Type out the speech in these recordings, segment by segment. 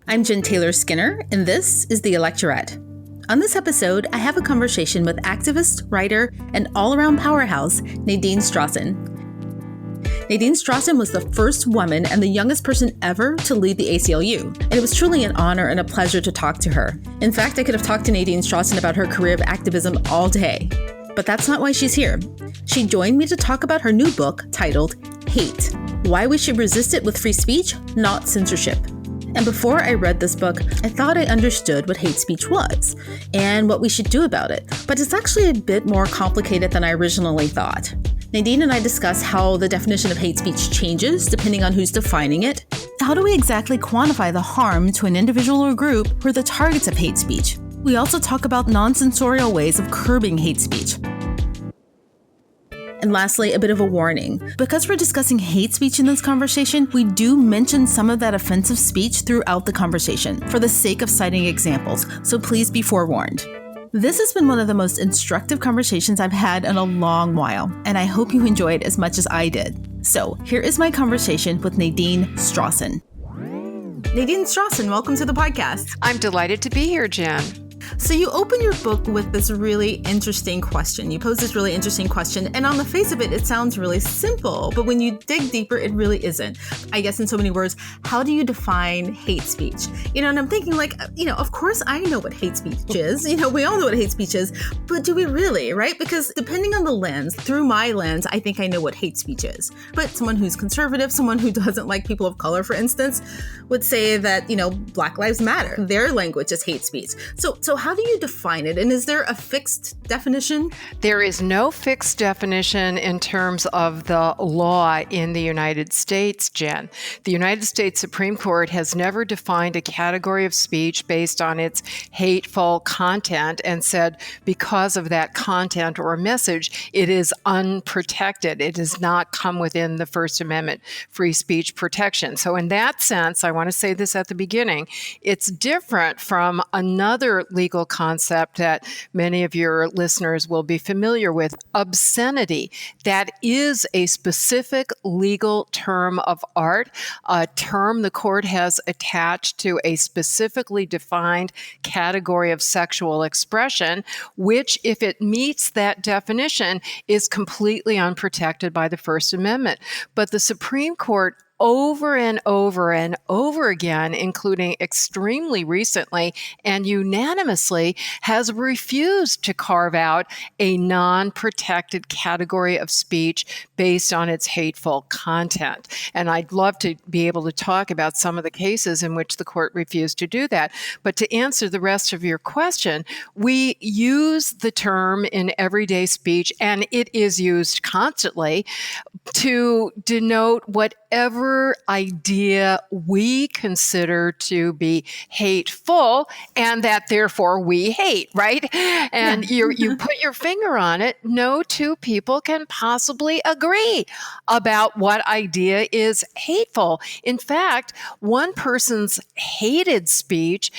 I'm Jen Taylor Skinner, and this is The Electorate. On this episode, I have a conversation with activist, writer, and all-around powerhouse, Nadine Strossen. Nadine Strossen was the first woman and the youngest person ever to lead the ACLU, and it was truly an honor and a pleasure to talk to her. In fact, I could have talked to Nadine Strossen about her career of activism all day. But that's not why she's here. She joined me to talk about her new book titled Hate: Why We Should Resist It with Free Speech, Not Censorship. And before I read this book, I thought I understood what hate speech was and what we should do about it. But it's actually a bit more complicated than I originally thought. Nadine and I discuss how the definition of hate speech changes depending on who's defining it. How do we exactly quantify the harm to an individual or group who are the targets of hate speech? We also talk about non-censorial ways of curbing hate speech. And lastly, a bit of a warning. Because we're discussing hate speech in this conversation, we do mention some of that offensive speech throughout the conversation for the sake of citing examples, so please be forewarned. This has been one of the most instructive conversations I've had in a long while, and I hope you enjoyed as much as I did. So here is my conversation with Nadine Strossen. Nadine Strossen, welcome to the podcast. I'm delighted to be here, Jen. So you open your book with this really interesting question. You pose this really interesting question, and on the face of it, it sounds really simple, but when you dig deeper, it really isn't. I guess in so many words, how do you define hate speech? And I'm thinking of course I know what hate speech is. We all know what hate speech is, but do we really, right? Because depending on the lens, through my lens, I think I know what hate speech is. But someone who's conservative, someone who doesn't like people of color, for instance, would say that, Black Lives Matter. Their language is hate speech. So how do you define it? And is there a fixed definition? There is no fixed definition in terms of the law in the United States, Jen. The United States Supreme Court has never defined a category of speech based on its hateful content and said because of that content or message, it is unprotected. It does not come within the First Amendment free speech protection. So in that sense, I want to say this at the beginning, it's different from another legal concept that many of your listeners will be familiar with, obscenity. That is a specific legal term of art, a term the court has attached to a specifically defined category of sexual expression, which, if it meets that definition, is completely unprotected by the First Amendment. But the Supreme Court over and over and over again, including extremely recently and unanimously, has refused to carve out a non-protected category of speech based on its hateful content. And I'd love to be able to talk about some of the cases in which the court refused to do that. But to answer the rest of your question, we use the term in everyday speech, and it is used constantly to denote whatever idea we consider to be hateful and that therefore we hate, right? And you put your finger on it. No two people can possibly agree about what idea is hateful. In fact, one person's hated speech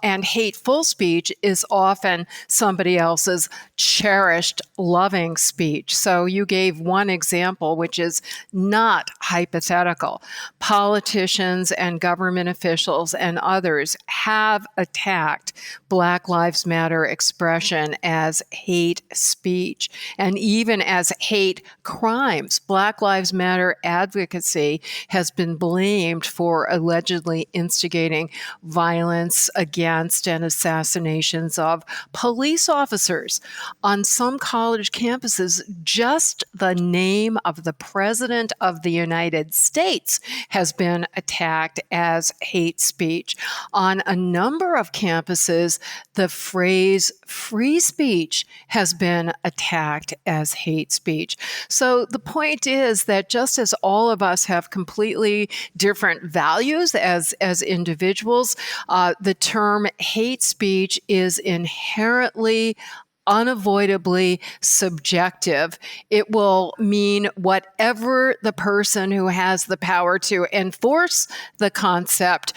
and hateful speech is often somebody else's cherished, loving speech. So you gave one example, which is not hypothetical. Politicians and government officials and others have attacked Black Lives Matter expression as hate speech and even as hate crimes. Black Lives Matter advocacy has been blamed for allegedly instigating violence against and assassinations of police officers. On some college campuses, just the name of the President of the United States has been attacked as hate speech. On a number of campuses, the phrase free speech has been attacked as hate speech. So the point is that just as all of us have completely different values as individuals, the term hate speech is inherently unavoidably subjective. It will mean whatever the person who has the power to enforce the concept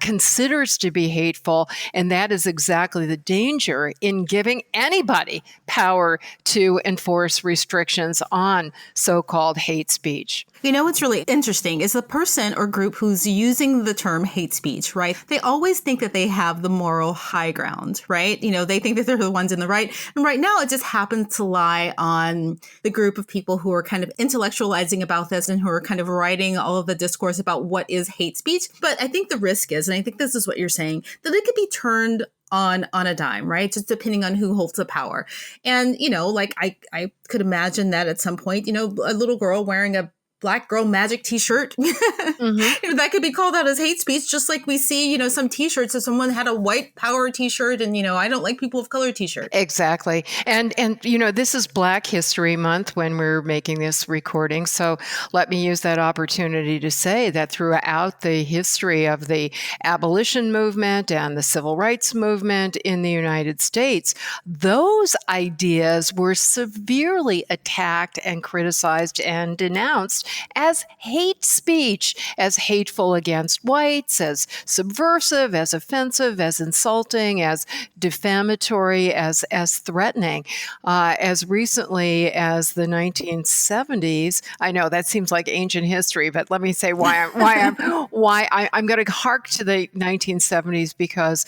considers to be hateful. And that is exactly the danger in giving anybody power to enforce restrictions on so-called hate speech. You know what's really interesting is the person or group who's using the term hate speech, right? They always think that they have the moral high ground, right? They think that they're the ones in the right. And right now it just happens to lie on the group of people who are kind of intellectualizing about this and who are kind of writing all of the discourse about what is hate speech. But I think the risk is, and I think this is what you're saying, that it could be turned on a dime, right? Just depending on who holds the power. And, like I could imagine that at some point, a little girl wearing a Black Girl Magic t-shirt, that could be called out as hate speech, just like we see, some t-shirts. If someone had a white power t-shirt and, I don't like people of color t-shirt. Exactly. And this is Black History Month when we're making this recording. So let me use that opportunity to say that throughout the history of the abolition movement and the civil rights movement in the United States, those ideas were severely attacked and criticized and denounced as hate speech, as hateful against whites, as subversive, as offensive, as insulting, as defamatory, as threatening. As recently as the 1970s, I know that seems like ancient history, but let me say why I'm going to hark to the 1970s because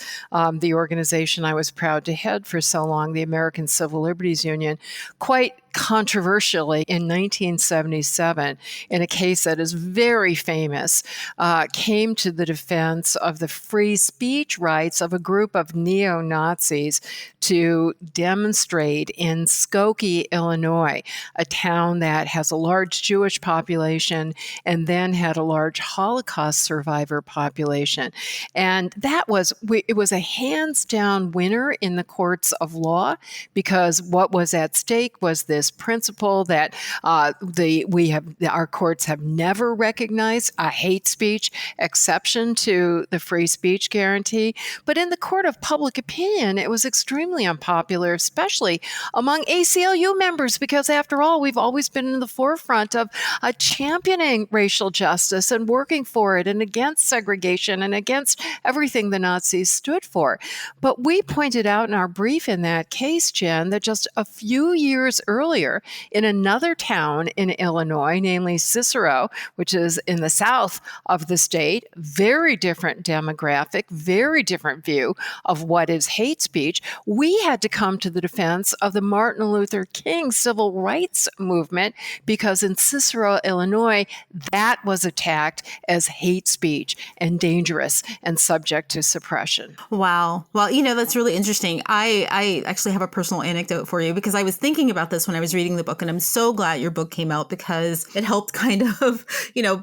the organization I was proud to head for so long, the American Civil Liberties Union, quite controversially in 1977, in a case that is very famous, came to the defense of the free speech rights of a group of neo-Nazis to demonstrate in Skokie, Illinois, a town that has a large Jewish population and then had a large Holocaust survivor population. And it was a hands-down winner in the courts of law because what was at stake was this principle that our courts have never recognized a hate speech exception to the free speech guarantee. But in the court of public opinion, it was extremely unpopular, especially among ACLU members, because after all, we've always been in the forefront of championing racial justice and working for it and against segregation and against everything the Nazis stood for. But we pointed out in our brief in that case, Jen, that just a few years earlier, in another town in Illinois, namely Cicero, which is in the south of the state, very different demographic, very different view of what is hate speech, we had to come to the defense of the Martin Luther King civil rights movement because in Cicero, Illinois, that was attacked as hate speech and dangerous and subject to suppression. Wow. Well, that's really interesting. I actually have a personal anecdote for you because I was thinking about this when I was reading the book, and I'm so glad your book came out because it helped kind of,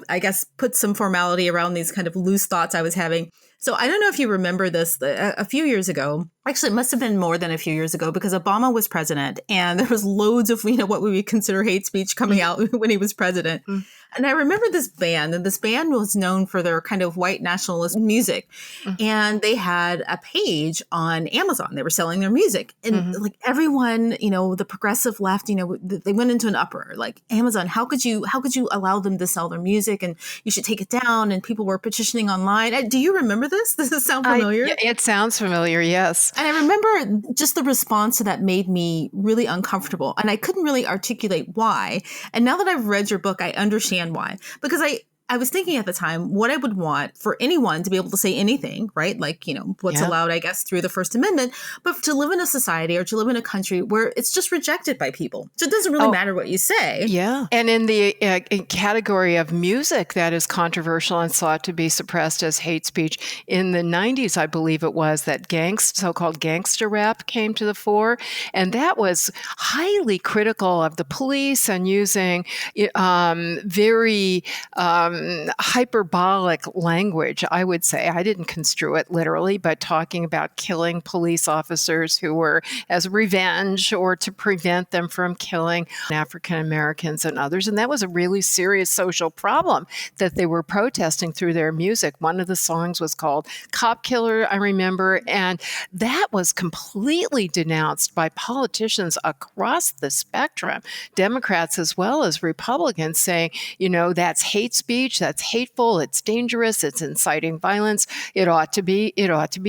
I guess put some formality around these kind of loose thoughts I was having. So I don't know if you remember this a few years ago. Actually, it must have been more than a few years ago because Obama was president and there was loads of, what we would consider hate speech coming out when he was president. And I remember this band, and this band was known for their kind of white nationalist music. And they had a page on Amazon. They were selling their music. And like everyone, the progressive left, they went into an uproar. Like, Amazon, how could you allow them to sell their music? And you should take it down. And people were petitioning online. Do you remember this? Does this sound familiar? It sounds familiar, yes. And I remember just the response to that made me really uncomfortable. And I couldn't really articulate why. And now that I've read your book, I understand why. Because I was thinking at the time what I would want for anyone to be able to say anything, right? Like, what's allowed, I guess, through the First Amendment, but to live in a society or to live in a country where it's just rejected by people. So it doesn't really matter what you say. Yeah. And in the category of music that is controversial and sought to be suppressed as hate speech, in the 90s, I believe it was, that so-called gangster rap came to the fore. And that was highly critical of the police and using very hyperbolic language, I would say. I didn't construe it literally, but talking about killing police officers who were as revenge or to prevent them from killing African Americans and others. And that was a really serious social problem that they were protesting through their music. One of the songs was called Cop Killer, I remember, and that was completely denounced by politicians across the spectrum, Democrats as well as Republicans, saying, that's hate speech. speech that's hateful, it's dangerous, it's inciting violence. It ought to be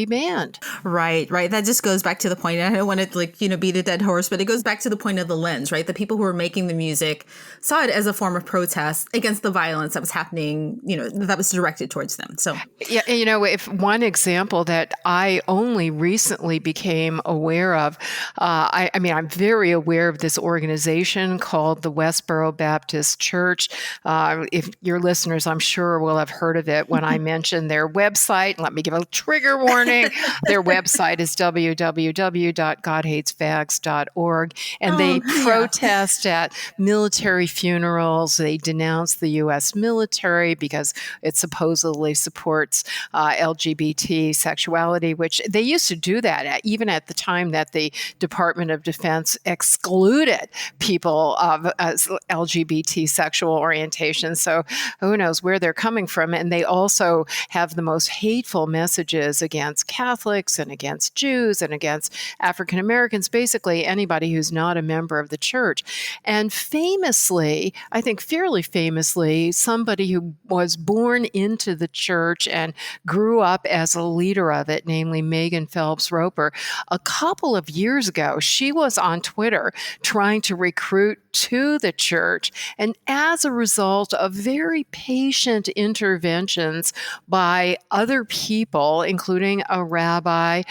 banned. Right. That just goes back to the point. I don't want to, beat a dead horse, but it goes back to the point of the lens, right? The people who were making the music saw it as a form of protest against the violence that was happening, that was directed towards them. So, yeah, if one example that I only recently became aware of, I'm very aware of this organization called the Westboro Baptist Church. If your listeners, I'm sure, will have heard of it when I mention their website. Let me give a trigger warning. Their website is www.godhatesfags.org, and they protest at military funerals. They denounce the U.S. military because it supposedly supports LGBT sexuality, which they used to do that even at the time that the Department of Defense excluded people of LGBT sexual orientation. So who knows where they're coming from. And they also have the most hateful messages against Catholics and against Jews and against African Americans, basically anybody who's not a member of the church. And famously, I think fairly famously, somebody who was born into the church and grew up as a leader of it, namely Megan Phelps Roper, a couple of years ago, she was on Twitter trying to recruit to the church. And as a result of very patient interventions by other people, including a rabbi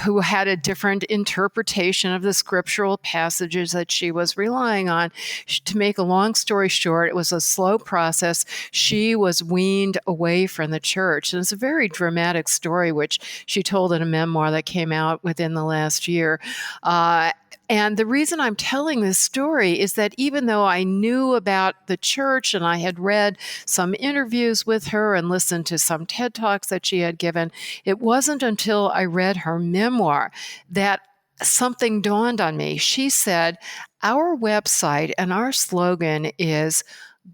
who had a different interpretation of the scriptural passages that she was relying on, to make a long story short, it was a slow process. She was weaned away from the church. And it's a very dramatic story, which she told in a memoir that came out within the last year. And the reason I'm telling this story is that even though I knew about the church and I had read some interviews with her and listened to some TED Talks that she had given, it wasn't until I read her memoir that something dawned on me. She said, our website and our slogan is,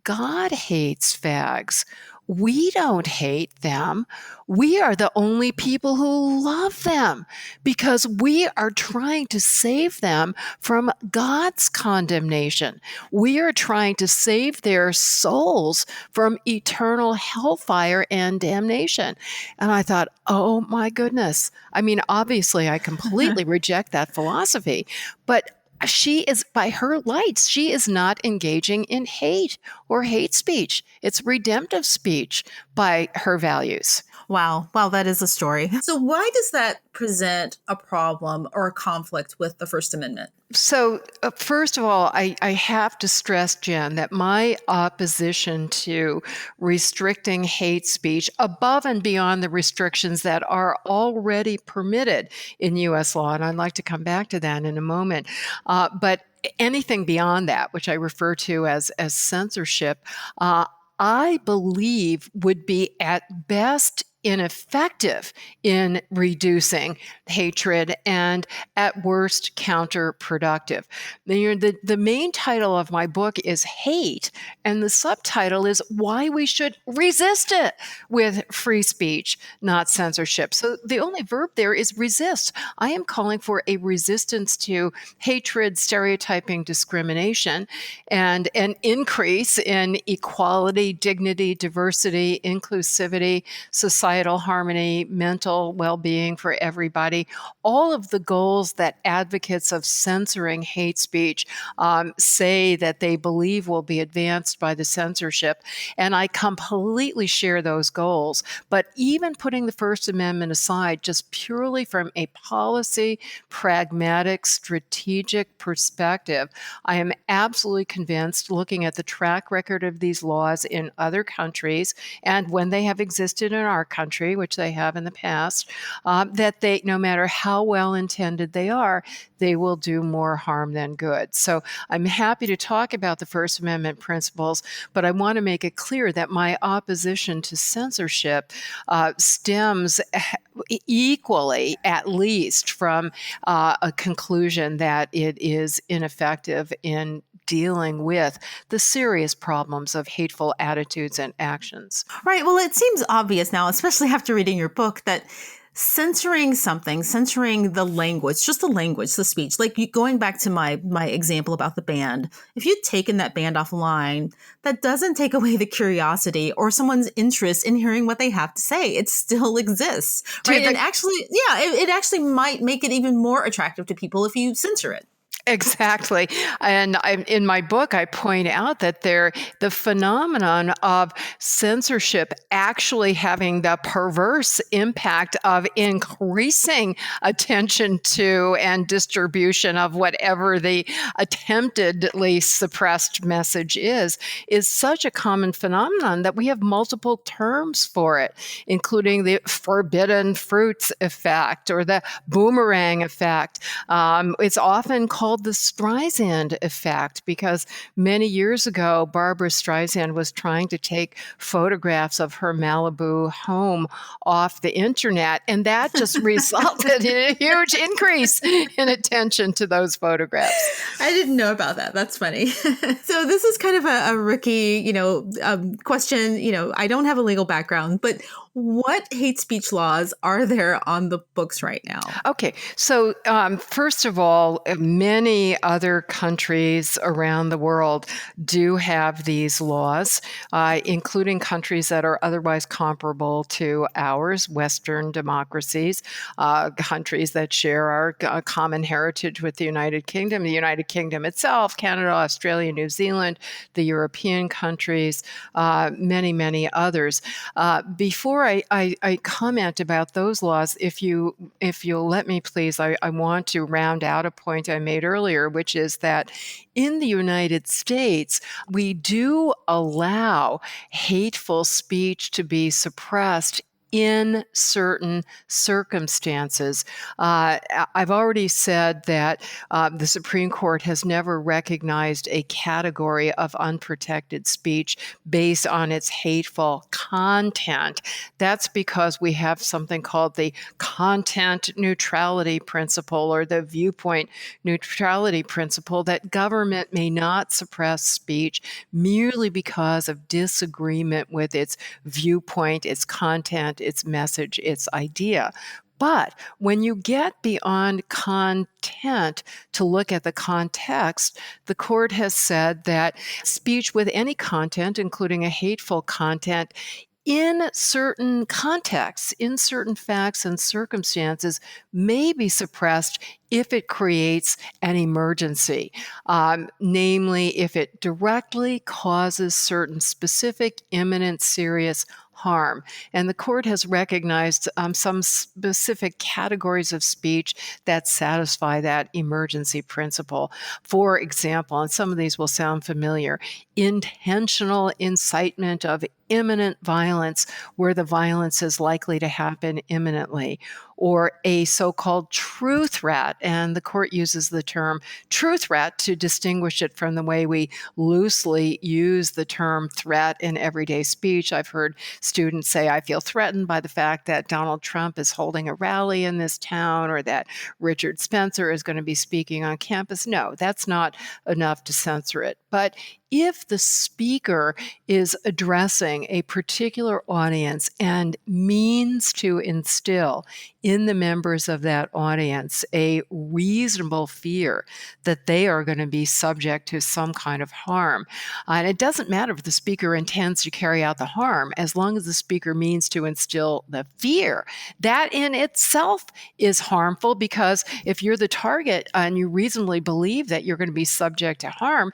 God hates fags. We don't hate them. We are the only people who love them because we are trying to save them from God's condemnation. We are trying to save their souls from eternal hellfire and damnation. And I thought, oh my goodness. I mean, obviously, I completely reject that philosophy, but she is, by her lights, she is not engaging in hate or hate speech. It's redemptive speech by her values. Wow, that is a story. So why does that present a problem or a conflict with the First Amendment? So first of all, I have to stress, Jen, that my opposition to restricting hate speech above and beyond the restrictions that are already permitted in U.S. law, and I'd like to come back to that in a moment, but anything beyond that, which I refer to as censorship, I believe would be at best ineffective in reducing hatred and at worst counterproductive. The main title of my book is Hate, and the subtitle is Why We Should Resist It with Free Speech, Not Censorship. So the only verb there is resist. I am calling for a resistance to hatred, stereotyping, discrimination, and an increase in equality, dignity, diversity, inclusivity, societal harmony, mental well-being for everybody, all of the goals that advocates of censoring hate speech say that they believe will be advanced by the censorship. And I completely share those goals. But even putting the First Amendment aside, just purely from a policy, pragmatic, strategic perspective, I am absolutely convinced, looking at the track record of these laws in other countries and when they have existed in our country, which they have in the past, that they, no matter how well intended they are, they will do more harm than good. So I'm happy to talk about the First Amendment principles, but I want to make it clear that my opposition to censorship stems equally, at least, from a conclusion that it is ineffective in dealing with the serious problems of hateful attitudes and actions. Right. Well, it seems obvious now, especially after reading your book, that censoring something, censoring the language, just the language, the speech, like going back to my example about the band, if you'd taken that band offline, that doesn't take away the curiosity or someone's interest in hearing what they have to say. It still exists, right? And actually, it actually might make it even more attractive to people if you censor it. Exactly. And in my book, I point out that the phenomenon of censorship actually having the perverse impact of increasing attention to and distribution of whatever the attemptedly suppressed message is such a common phenomenon that we have multiple terms for it, including the forbidden fruits effect or the boomerang effect. It's often called the Streisand effect because many years ago, Barbara Streisand was trying to take photographs of her Malibu home off the internet, and that just resulted in a huge increase in attention to those photographs. I didn't know about that. That's funny. So this is kind of a rookie, question. I don't have a legal background, but what hate speech laws are there on the books right now? Okay. So first of all, many other countries around the world do have these laws, including countries that are otherwise comparable to ours, Western democracies, countries that share our common heritage with the United Kingdom itself, Canada, Australia, New Zealand, the European countries, many, many others. Before I comment about those laws, if you'll let me, please, I want to round out a point I made earlier, which is that in the United States, we do allow hateful speech to be suppressed in certain circumstances. I've already said that the Supreme Court has never recognized a category of unprotected speech based on its hateful content. That's because we have something called the content neutrality principle or the viewpoint neutrality principle that government may not suppress speech merely because of disagreement with its viewpoint, its content, its message, its idea. But when you get beyond content to look at the context, the court has said that speech with any content, including a hateful content, in certain contexts, in certain facts and circumstances, may be suppressed if it creates an emergency, namely if it directly causes certain specific, imminent, serious harm. And the court has recognized some specific categories of speech that satisfy that emergency principle. For example, and some of these will sound familiar, intentional incitement of imminent violence where the violence is likely to happen imminently, or a so-called true threat. And the court uses the term true threat to distinguish it from the way we loosely use the term threat in everyday speech. I've heard students say, I feel threatened by the fact that Donald Trump is holding a rally in this town or that Richard Spencer is going to be speaking on campus. No, that's not enough to censor it. But if the speaker is addressing a particular audience and means to instill in the members of that audience a reasonable fear that they are going to be subject to some kind of harm, and it doesn't matter if the speaker intends to carry out the harm, as long as the speaker means to instill the fear, that in itself is harmful, because if you're the target and you reasonably believe that you're going to be subject to harm,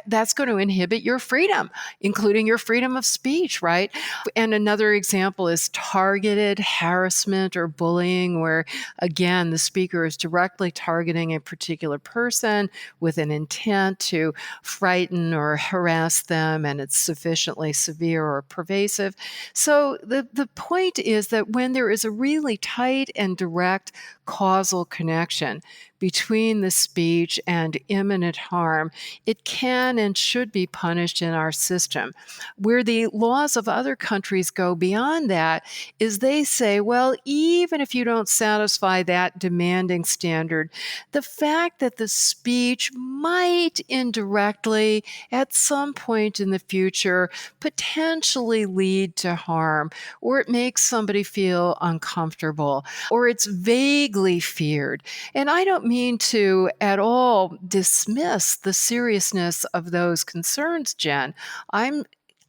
that's going to inhibit your freedom, including your freedom of speech, right? And another example is targeted harassment or bullying, where, again, the speaker is directly targeting a particular person with an intent to frighten or harass them, and it's sufficiently severe or pervasive. So the point is that when there is a really tight and direct causal connection between the speech and imminent harm, it can and should be punished in our system. Where the laws of other countries go beyond that is they say, well, even if you don't satisfy that demanding standard, the fact that the speech might indirectly, at some point in the future, potentially lead to harm, or it makes somebody feel uncomfortable, or it's vaguely feared. And I don't mean to at all dismiss the seriousness of those concerns, Jen.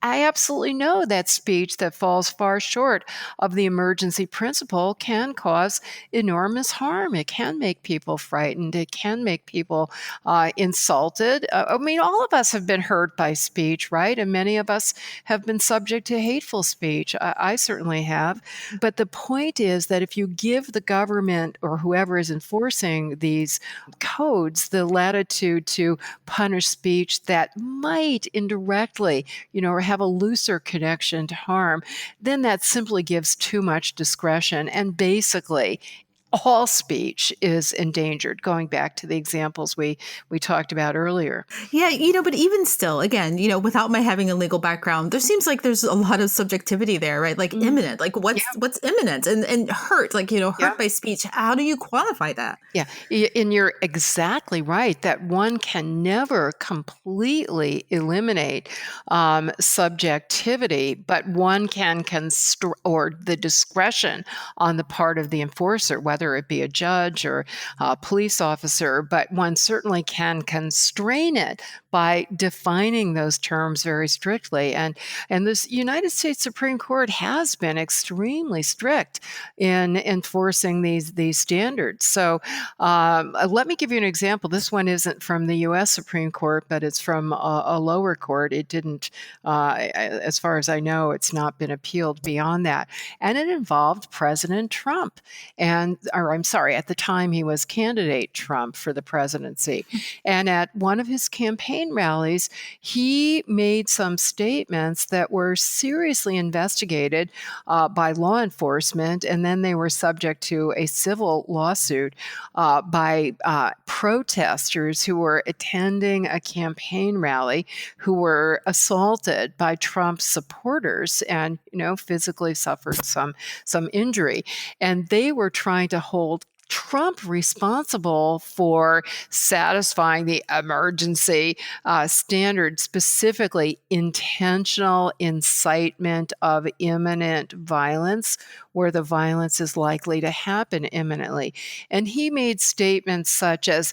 I absolutely know that speech that falls far short of the emergency principle can cause enormous harm. It can make people frightened. It can make people insulted. I mean, all of us have been hurt by speech, right? And many of us have been subject to hateful speech. I certainly have. But the point is that if you give the government or whoever is enforcing these codes the latitude to punish speech that might indirectly, or have a looser connection to harm, then that simply gives too much discretion. And basically, all speech is endangered, going back to the examples we talked about earlier. Yeah, but even still, again, without my having a legal background, there seems like there's a lot of subjectivity there, right? Like imminent, like what's imminent and hurt, like, hurt by speech. How do you quantify that? Yeah, and you're exactly right that one can never completely eliminate subjectivity, but one can or the discretion on the part of the enforcer, whether it be a judge or a police officer, but one certainly can constrain it by defining those terms very strictly. And the United States Supreme Court has been extremely strict in enforcing these standards. So let me give you an example. This one isn't from the U.S. Supreme Court, but it's from a lower court. It didn't, as far as I know, it's not been appealed beyond that. And it involved President Trump. At the time he was candidate Trump for the presidency. And at one of his campaign rallies, he made some statements that were seriously investigated by law enforcement, and then they were subject to a civil lawsuit by protesters who were attending a campaign rally who were assaulted by Trump's supporters and, physically suffered some injury. And they were trying to hold Trump responsible for satisfying the emergency standard, specifically intentional incitement of imminent violence, where the violence is likely to happen imminently. And he made statements such as,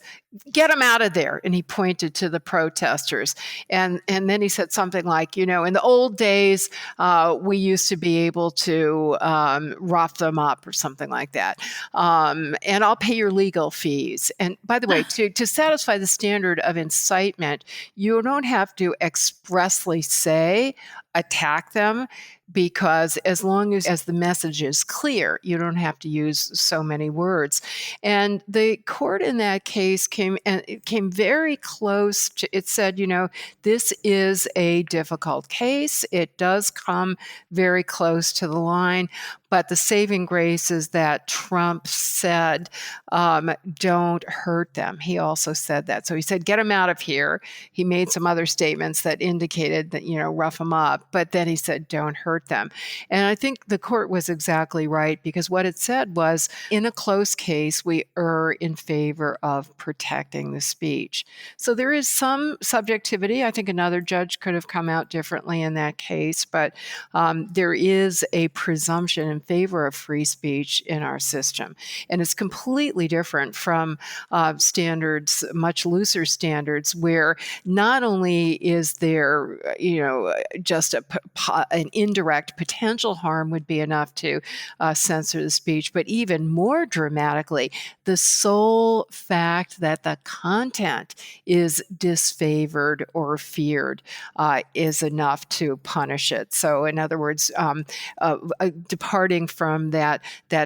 "Get them out of there." And he pointed to the protesters. And then he said something like, in the old days, we used to be able to rough them up or something like that. And I'll pay your legal fees. And by the way, to satisfy the standard of incitement, you don't have to expressly say, attack them, because as long as the message is clear, you don't have to use so many words. And the court in that case came very close to, it said, this is a difficult case. It does come very close to the line, but the saving grace is that Trump said, don't hurt them. He also said that. So he said, get them out of here. He made some other statements that indicated that, rough them up. But then he said, don't hurt them. And I think the court was exactly right, because what it said was, in a close case, we err in favor of protecting the speech. So there is some subjectivity. I think another judge could have come out differently in that case, but there is a presumption in favor of free speech in our system. And it's completely different from standards, much looser standards, where not only is there, just an indirect potential harm would be enough to censor the speech, but even more dramatically, the sole fact that the content is disfavored or feared is enough to punish it. So in other words, departing from that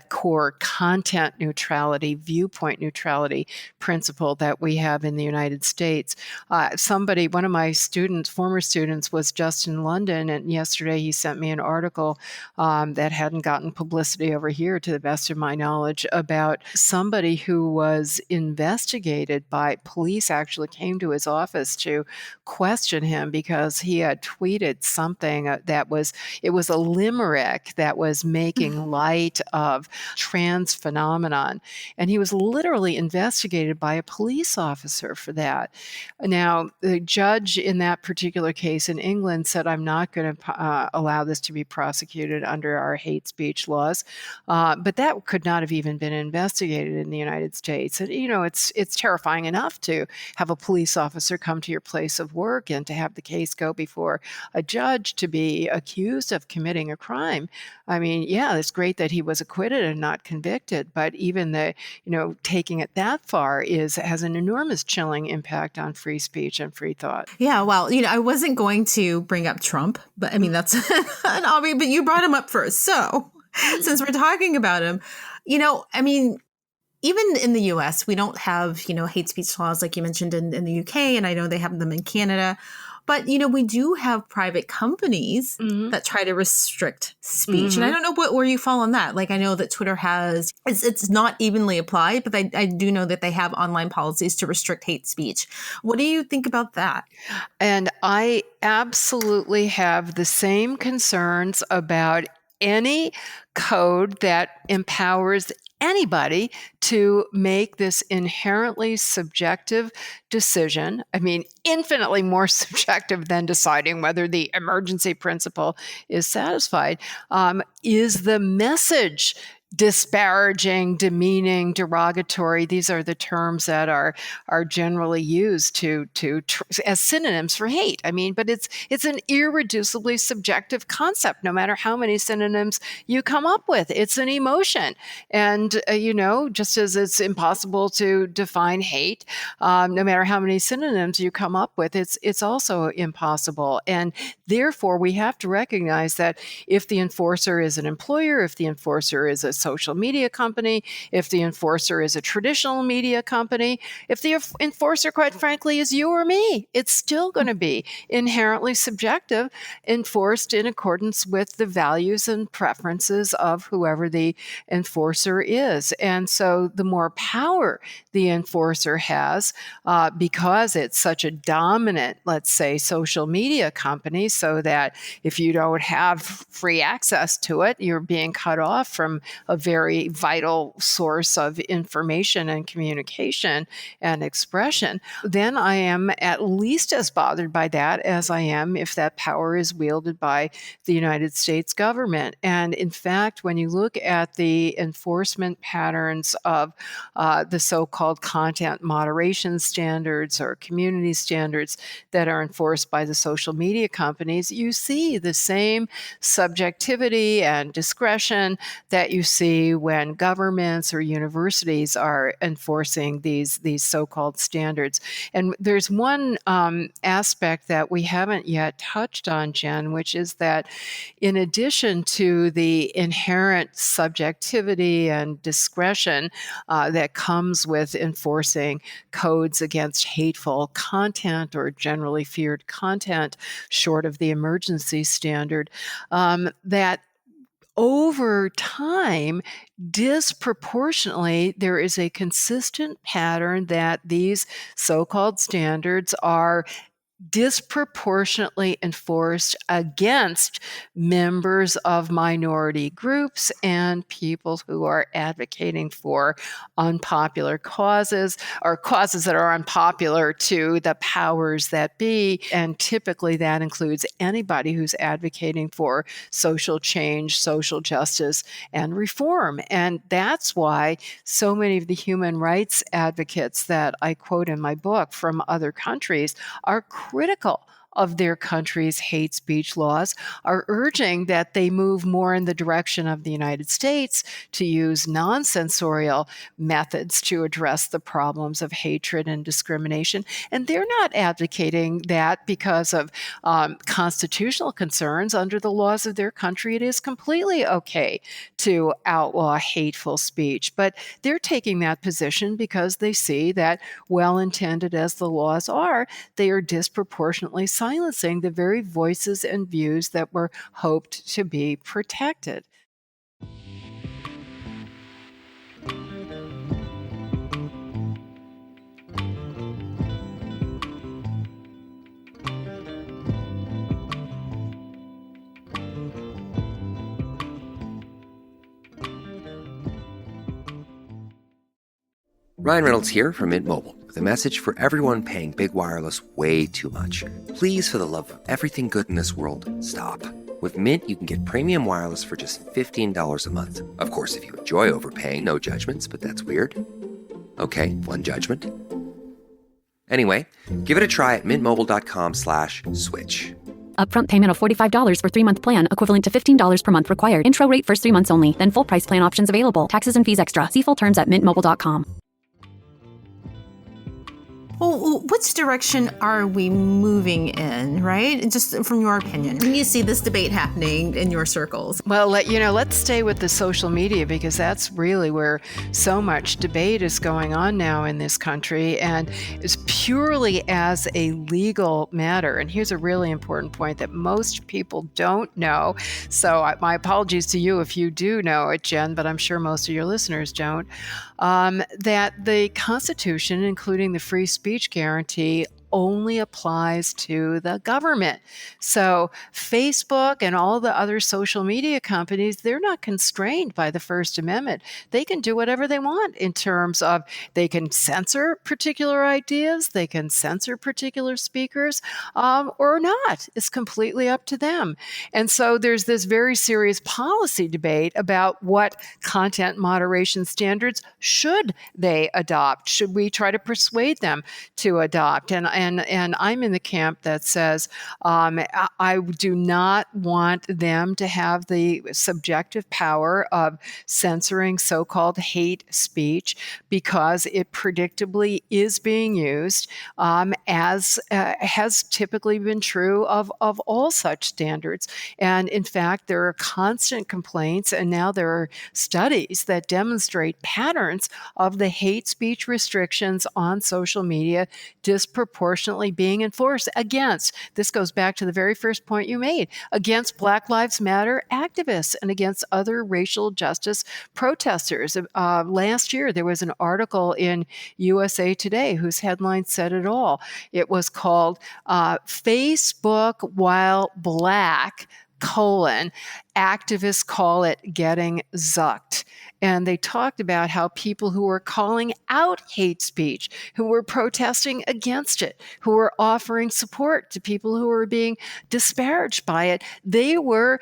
core content neutrality, viewpoint neutrality principle that we have in the United States. One of my former students was just in London London, and yesterday he sent me an article that hadn't gotten publicity over here, to the best of my knowledge, about somebody who was investigated by police. Actually came to his office to question him because he had tweeted something it was a limerick that was making light of trans phenomenon, and he was literally investigated by a police officer for that. Now, the judge in that particular case in England said, I'm not going to allow this to be prosecuted under our hate speech laws. But that could not have even been investigated in the United States. And, it's terrifying enough to have a police officer come to your place of work and to have the case go before a judge to be accused of committing a crime. I mean, yeah, it's great that he was acquitted and not convicted, but even taking it that far has an enormous chilling impact on free speech and free thought. Yeah, well, I wasn't going to bring up Trump, but I mean, that's an obvious, but you brought him up first. So since we're talking about him, I mean, even in the US, we don't have, hate speech laws like you mentioned in the UK, and I know they have them in Canada. But, we do have private companies that try to restrict speech. And I don't know where you fall on that. Like, I know that Twitter it's not evenly applied, but I do know that they have online policies to restrict hate speech. What do you think about that? And I absolutely have the same concerns about any code that empowers anybody to make this inherently subjective decision. I mean, infinitely more subjective than deciding whether the emergency principle is satisfied. Is the message disparaging, demeaning, derogatory? These are the terms that are generally used as synonyms for hate. I mean, but it's an irreducibly subjective concept. No matter how many synonyms you come up with, it's an emotion. And just as it's impossible to define hate, no matter how many synonyms you come up with, it's also impossible. And therefore, we have to recognize that if the enforcer is an employer, if the enforcer is a social media company, if the enforcer is a traditional media company, if the enforcer, quite frankly, is you or me, it's still going to be inherently subjective, enforced in accordance with the values and preferences of whoever the enforcer is. And so the more power the enforcer has, because it's such a dominant, let's say, social media company, so that if you don't have free access to it, you're being cut off from a very vital source of information and communication and expression, then I am at least as bothered by that as I am if that power is wielded by the United States government. And in fact, when you look at the enforcement patterns of the so-called content moderation standards or community standards that are enforced by the social media companies, you see the same subjectivity and discretion that you see when governments or universities are enforcing these so-called standards. And there's one aspect that we haven't yet touched on, Jen, which is that in addition to the inherent subjectivity and discretion that comes with enforcing codes against hateful content or generally feared content short of the emergency standard, that over time, disproportionately, there is a consistent pattern that these so-called standards are disproportionately enforced against members of minority groups and people who are advocating for unpopular causes or causes that are unpopular to the powers that be. And typically that includes anybody who's advocating for social change, social justice, and reform. And that's why so many of the human rights advocates that I quote in my book from other countries are critical of their country's hate speech laws, are urging that they move more in the direction of the United States to use non-censorial methods to address the problems of hatred and discrimination. And they're not advocating that because of constitutional concerns. Under the laws of their country, it is completely okay to outlaw hateful speech. But they're taking that position because they see that, well-intended as the laws are, they are disproportionately silencing the very voices and views that were hoped to be protected. Ryan Reynolds here from Mint Mobile with a message for everyone paying big wireless way too much. Please, for the love of everything good in this world, stop. With Mint, you can get premium wireless for just $15 a month. Of course, if you enjoy overpaying, no judgments, but that's weird. Okay, one judgment. Anyway, give it a try at mintmobile.com/switch. Upfront payment of $45 for 3-month plan, equivalent to $15 per month required. Intro rate first 3 months only, then full price plan options available. Taxes and fees extra. See full terms at mintmobile.com. Well, which direction are we moving in, right? Just from your opinion. When you see this debate happening in your circles. Well, let's stay with the social media, because that's really where so much debate is going on now in this country, and is purely as a legal matter. And here's a really important point that most people don't know. So my apologies to you if you do know it, Jen, but I'm sure most of your listeners don't. That the Constitution, including the free speech guarantee, only applies to the government. So Facebook and all the other social media companies, they're not constrained by the First Amendment. They can do whatever they want in terms of they can censor particular ideas, they can censor particular speakers, or not. It's completely up to them. And so there's this very serious policy debate about what content moderation standards should they adopt. Should we try to persuade them to adopt? And I'm in the camp that says I do not want them to have the subjective power of censoring so-called hate speech, because it predictably is being used, as has typically been true of all such standards. And in fact, there are constant complaints, and now there are studies that demonstrate patterns of the hate speech restrictions on social media disproportionately being enforced against, this goes back to the very first point you made, against Black Lives Matter activists and against other racial justice protesters. Last year, there was an article in USA Today whose headline said it all. It was called Facebook While Black, activists call it getting zucked. And they talked about how people who were calling out hate speech, who were protesting against it, who were offering support to people who were being disparaged by it, they were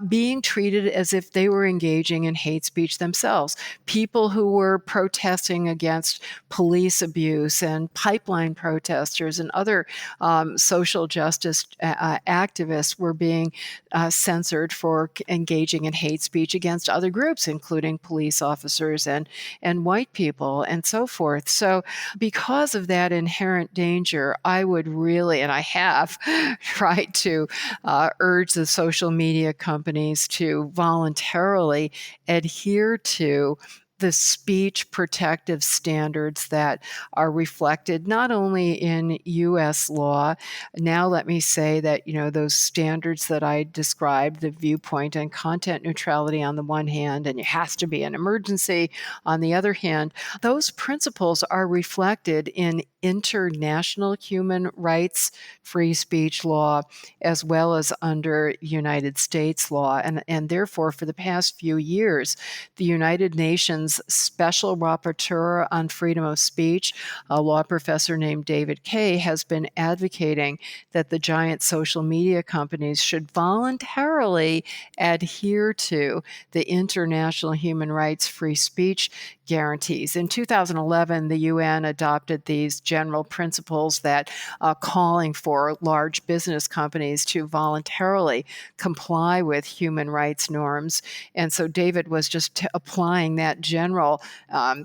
being treated as if they were engaging in hate speech themselves. People who were protesting against police abuse and pipeline protesters and other social justice activists were being censored for engaging in hate speech against other groups, including police officers and white people and so forth. So because of that inherent danger, I would really, and I have, tried to urge the social media companies to voluntarily adhere to the speech protective standards that are reflected not only in U.S. law. Now let me say that, those standards that I described, the viewpoint and content neutrality on the one hand, and it has to be an emergency on the other hand, those principles are reflected in international human rights free speech law, as well as under United States law. And therefore, for the past few years, the United Nations Special Rapporteur on Freedom of Speech, a law professor named David Kay, has been advocating that the giant social media companies should voluntarily adhere to the international human rights free speech guarantees. In 2011, the UN adopted these general principles that calling for large business companies to voluntarily comply with human rights norms. And so David was just applying that general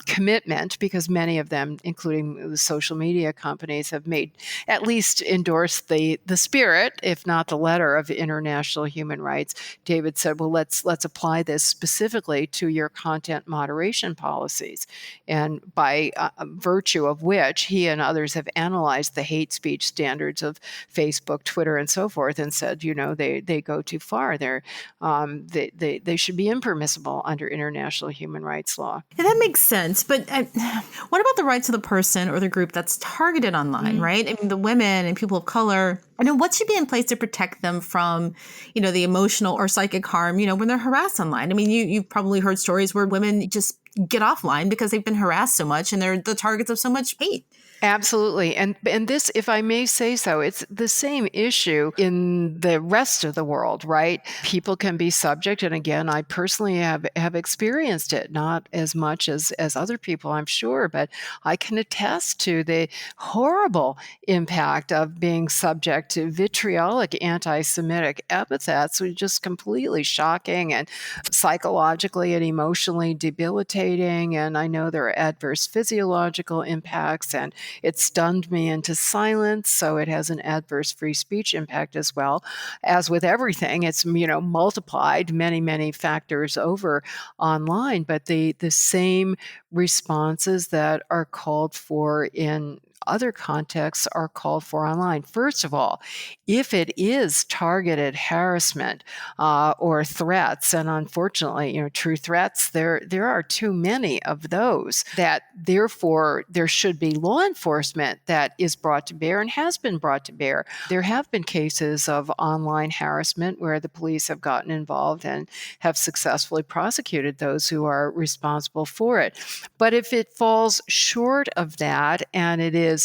commitment, because many of them, including the social media companies, have made, at least endorsed the spirit, if not the letter, of international human rights. David said, well, let's apply this specifically to your content moderation policies. And by virtue of which he and others have analyzed the hate speech standards of Facebook, Twitter, and so forth, and said, they go too far. They should be impermissible under international human rights law. Yeah, that makes sense. But what about the rights of the person or the group that's targeted online, right? I mean, the women and people of color. What should be in place to protect them from, the emotional or psychic harm, when they're harassed online? I mean, you've probably heard stories where women just get offline because they've been harassed so much and they're the targets of so much hate. Absolutely. And this, if I may say so, it's the same issue in the rest of the world, right? People can be subject. And again, I personally have experienced it, not as much as other people, I'm sure, but I can attest to the horrible impact of being subject to vitriolic anti-Semitic epithets, which is just completely shocking and psychologically and emotionally debilitating. And I know there are adverse physiological impacts, and it stunned me into silence, so it has an adverse free speech impact as well. As with everything, it's multiplied many, many factors over online, but the same responses that are called for in other contexts are called for online. First of all, if it is targeted harassment or threats, and unfortunately, true threats, there are too many of those, that therefore there should be law enforcement that is brought to bear and has been brought to bear. There have been cases of online harassment where the police have gotten involved and have successfully prosecuted those who are responsible for it. But if it falls short of that and it is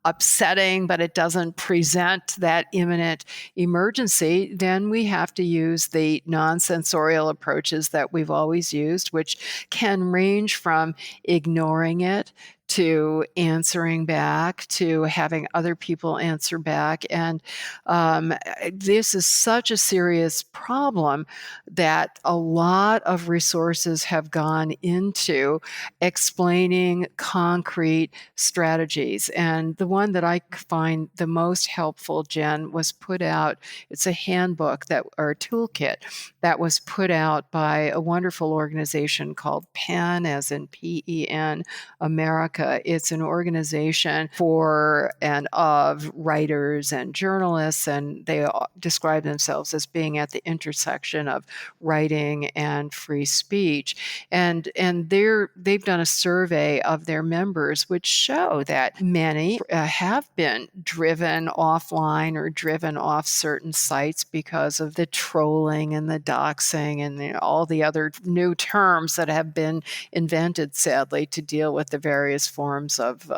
upsetting, but it doesn't present that imminent emergency, then we have to use the non-censorial approaches that we've always used, which can range from ignoring it to answering back, to having other people answer back. And this is such a serious problem that a lot of resources have gone into explaining concrete strategies. And the one that I find the most helpful, Jen, was put out, it's a handbook or a toolkit that was put out by a wonderful organization called PEN, as in PEN, America. It's an organization for and of writers and journalists, and they describe themselves as being at the intersection of writing and free speech. And they've done a survey of their members, which show that many have been driven offline or driven off certain sites because of the trolling and the doxing and all the other new terms that have been invented, sadly, to deal with the various forms of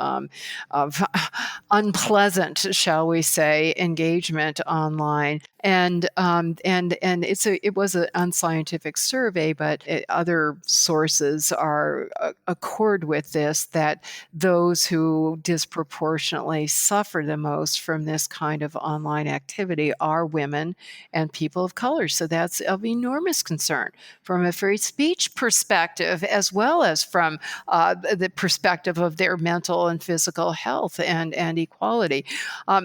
unpleasant, shall we say, engagement online. And it was an unscientific survey, but other sources are accord with this, that those who disproportionately suffer the most from this kind of online activity are women and people of color. So that's of enormous concern from a free speech perspective, as well as from the perspective of their mental and physical health and equality.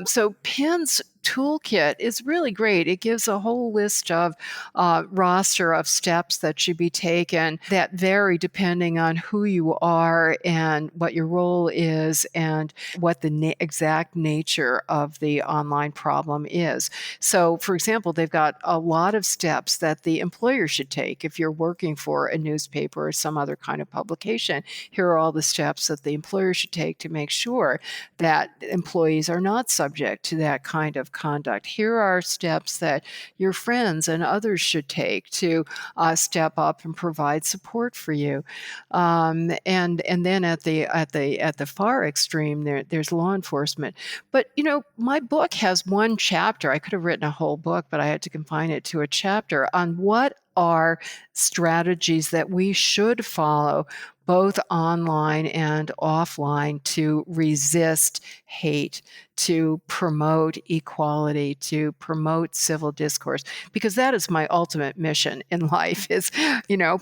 So PEN's toolkit is really great. It gives a whole list of roster of steps that should be taken that vary depending on who you are and what your role is and what the exact nature of the online problem is. So, for example, they've got a lot of steps that the employer should take. If you're working for a newspaper or some other kind of publication, here are all the steps that the employer should take to make sure that employees are not subject to that kind of conduct. Here are steps that your friends and others should take to step up and provide support for you. And then at the far extreme, there's law enforcement. But my book has one chapter. I could have written a whole book, but I had to confine it to a chapter on what are strategies that we should follow both online and offline to resist hate, to promote equality, to promote civil discourse, because that is my ultimate mission in life is,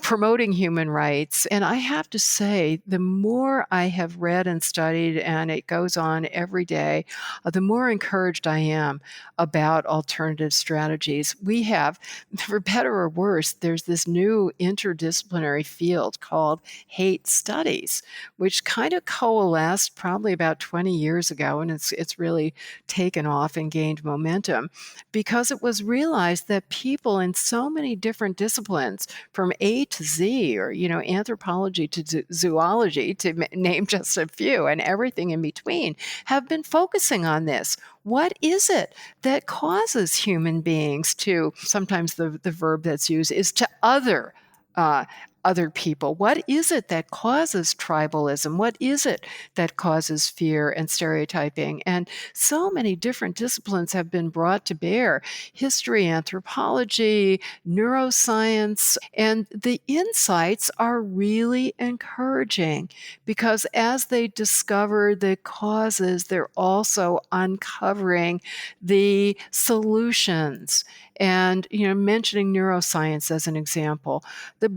promoting human rights. And I have to say, the more I have read and studied, and it goes on every day, the more encouraged I am about alternative strategies. We have, for better or worse, there's this new interdisciplinary field called hate studies, which kind of coalesced probably about 20 years ago, and it's really taken off and gained momentum because it was realized that people in so many different disciplines, from A to Z, or anthropology to zoology, to name just a few, and everything in between, have been focusing on this. What is it that causes human beings to, sometimes the verb that's used is to other people? What is it that causes tribalism? What is it that causes fear and stereotyping? And so many different disciplines have been brought to bear: history, anthropology, neuroscience, and the insights are really encouraging because as they discover the causes, they're also uncovering the solutions. And, mentioning neuroscience as an example, the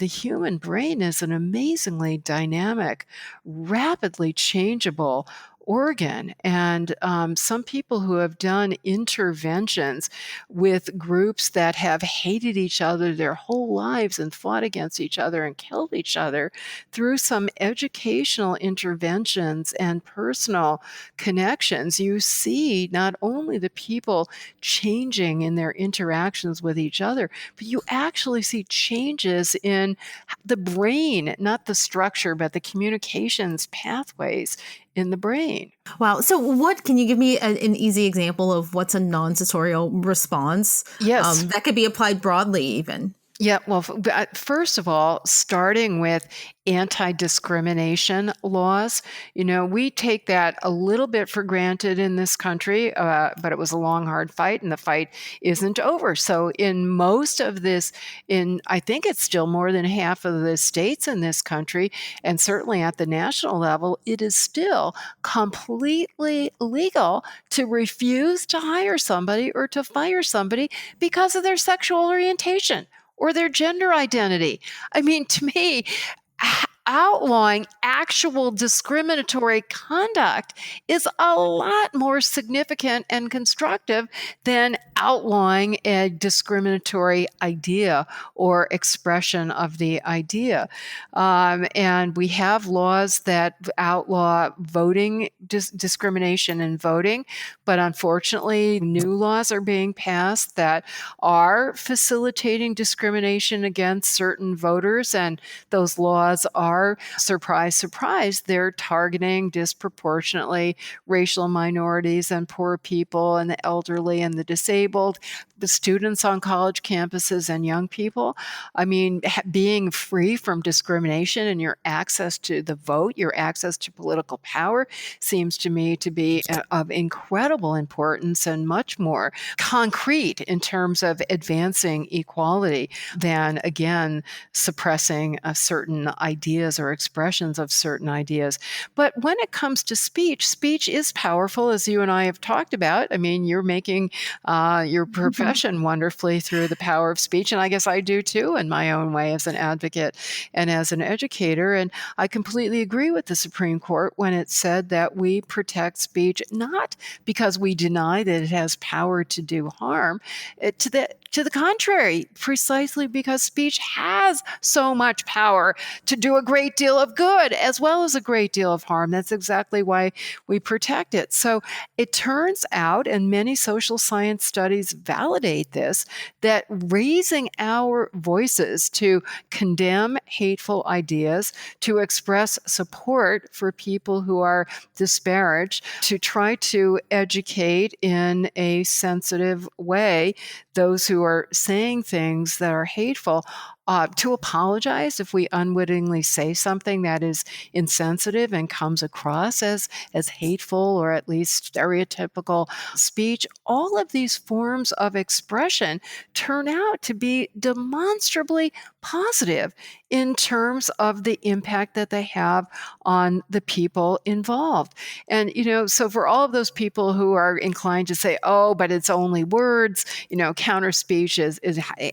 human brain is an amazingly dynamic, rapidly changeable organ. And some people who have done interventions with groups that have hated each other their whole lives and fought against each other and killed each other, through some educational interventions and personal connections, you see not only the people changing in their interactions with each other, but you actually see changes in the brain, not the structure, but the communications pathways in the brain. Wow. So what, can you give me an easy example of what's a non-censorial response? Yes. That could be applied broadly even. Yeah, well, first of all, starting with anti-discrimination laws, we take that a little bit for granted in this country, but it was a long, hard fight, and the fight isn't over. So in most of this, I think it's still more than half of the states in this country, and certainly at the national level, it is still completely legal to refuse to hire somebody or to fire somebody because of their sexual orientation or their gender identity. I mean, to me, outlawing actual discriminatory conduct is a lot more significant and constructive than outlawing a discriminatory idea or expression of the idea. And we have laws that outlaw voting, discrimination in voting, but unfortunately, new laws are being passed that are facilitating discrimination against certain voters, and those laws are, surprise, surprise, they're targeting disproportionately racial minorities and poor people and the elderly and the disabled, the students on college campuses and young people. I mean, being free from discrimination and your access to the vote, your access to political power seems to me to be of incredible importance and much more concrete in terms of advancing equality than, again, suppressing certain ideas or expressions of certain ideas. But when it comes to speech, speech is powerful, as you and I have talked about. I mean, you're making your profession wonderfully through the power of speech, and I guess I do too in my own way as an advocate and as an educator. And I completely agree with the Supreme Court when it said that we protect speech not because we deny that it has power to do harm, to the contrary, precisely because speech has so much power to do a great deal of good as well as a great deal of harm. That's exactly why we protect it. So it turns out, and many social science studies validate this, that raising our voices to condemn hateful ideas, to express support for people who are disparaged, to try to educate in a sensitive way, those who are saying things that are hateful to apologize if we unwittingly say something that is insensitive and comes across as hateful or at least stereotypical speech. All of these forms of expression turn out to be demonstrably positive in terms of the impact that they have on the people involved. And, so for all of those people who are inclined to say, oh, but it's only words, counter speech is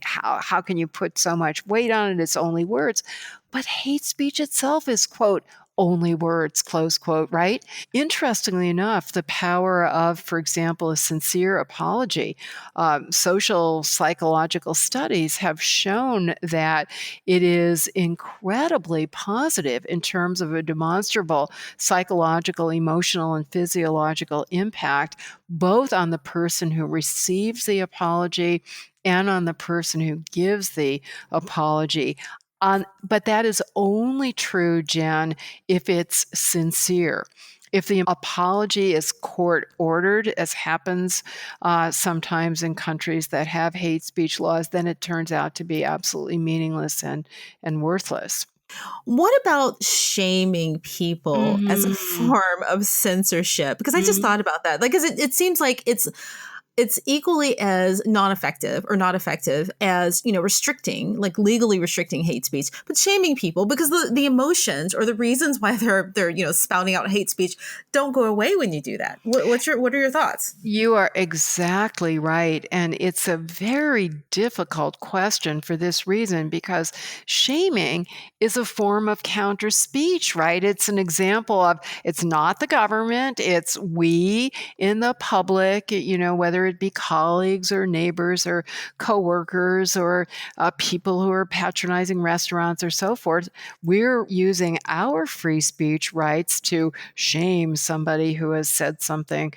how can you put so much weight on it? It's only words. But hate speech itself is, quote, only words, close quote, right? Interestingly enough, the power of, for example, a sincere apology, social psychological studies have shown that it is incredibly positive in terms of a demonstrable psychological, emotional, and physiological impact, both on the person who receives the apology and on the person who gives the apology. But that is only true, Jen, if it's sincere. If the apology is court-ordered, as happens sometimes in countries that have hate speech laws, then it turns out to be absolutely meaningless and worthless. What about shaming people as a form of censorship? Because I just thought about that. Like, 'cause it seems like it's equally as non-effective or not effective as, restricting, like legally restricting hate speech, but shaming people because the emotions or the reasons why they're spouting out hate speech don't go away when you do that. What are your thoughts? You are exactly right. And it's a very difficult question for this reason, because shaming is a form of counter speech, right? It's an example of, it's not the government, it's we in the public, whether it be colleagues or neighbors or coworkers or people who are patronizing restaurants or so forth. We're using our free speech rights to shame somebody who has said something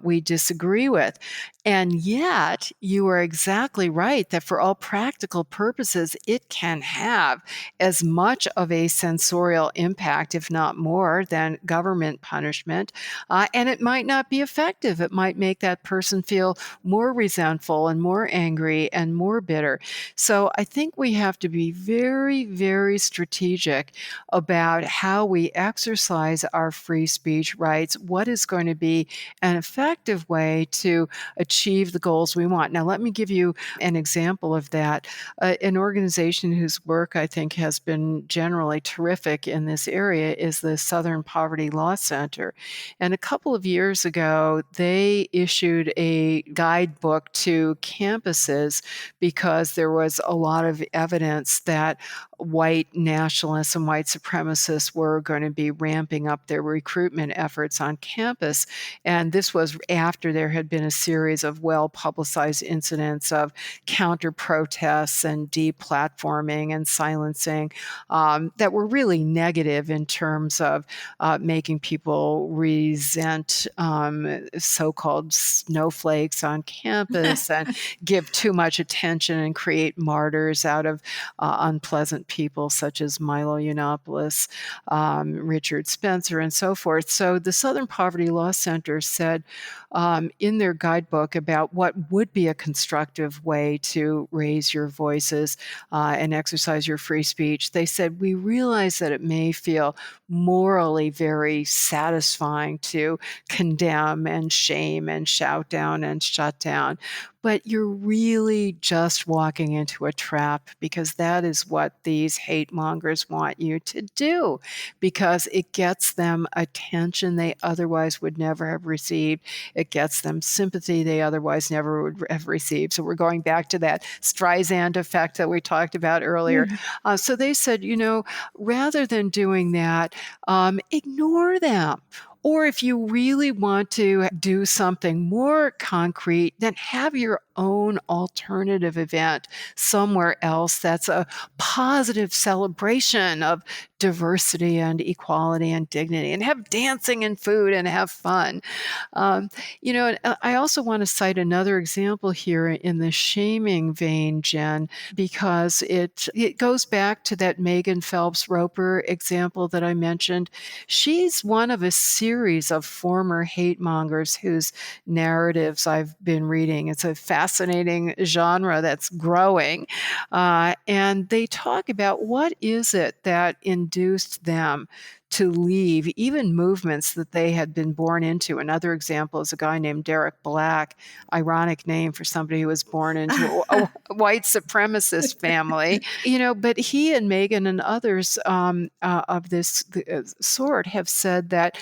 we disagree with. And yet, you are exactly right that for all practical purposes, it can have as much of a censorial impact, if not more, than government punishment. And it might not be effective. It might make that person feel more resentful and more angry and more bitter. So I think we have to be very, very strategic about how we exercise our free speech rights, what is going to be an effective way to achieve the goals we want. Now, let me give you an example of that. An organization whose work I think has been generally terrific in this area is the Southern Poverty Law Center. And a couple of years ago, they issued a guidebook to campuses because there was a lot of evidence that white nationalists and white supremacists were going to be ramping up their recruitment efforts on campus. And this was after there had been a series of well-publicized incidents of counter-protests and deplatforming and silencing that were really negative in terms of making people resent so-called snowflakes on campus and give too much attention and create martyrs out of unpleasant people such as Milo Yiannopoulos, Richard Spencer, and so forth. So the Southern Poverty Law Center said in their guidebook about what would be a constructive way to raise your voices and exercise your free speech. They said, we realize that it may feel morally very satisfying to condemn and shame and shout down and shut down, but you're really just walking into a trap, because that is what these hate mongers want you to do, because it gets them attention they otherwise would never have received. It gets them sympathy they otherwise never would have received. So we're going back to that Streisand effect that we talked about earlier. So they said, rather than doing that, ignore them. Or if you really want to do something more concrete, then have your own alternative event somewhere else that's a positive celebration of diversity and equality and dignity, and have dancing and food and have fun. And I also want to cite another example here in the shaming vein, Jen, because it goes back to that Megan Phelps Roper example that I mentioned. She's one of a series of former hate mongers whose narratives I've been reading. It's a fascinating genre that's growing. And they talk about what is it that induced them to leave even movements that they had been born into. Another example is a guy named Derek Black, ironic name for somebody who was born into a white supremacist family. But he and Megan and others of this sort have said that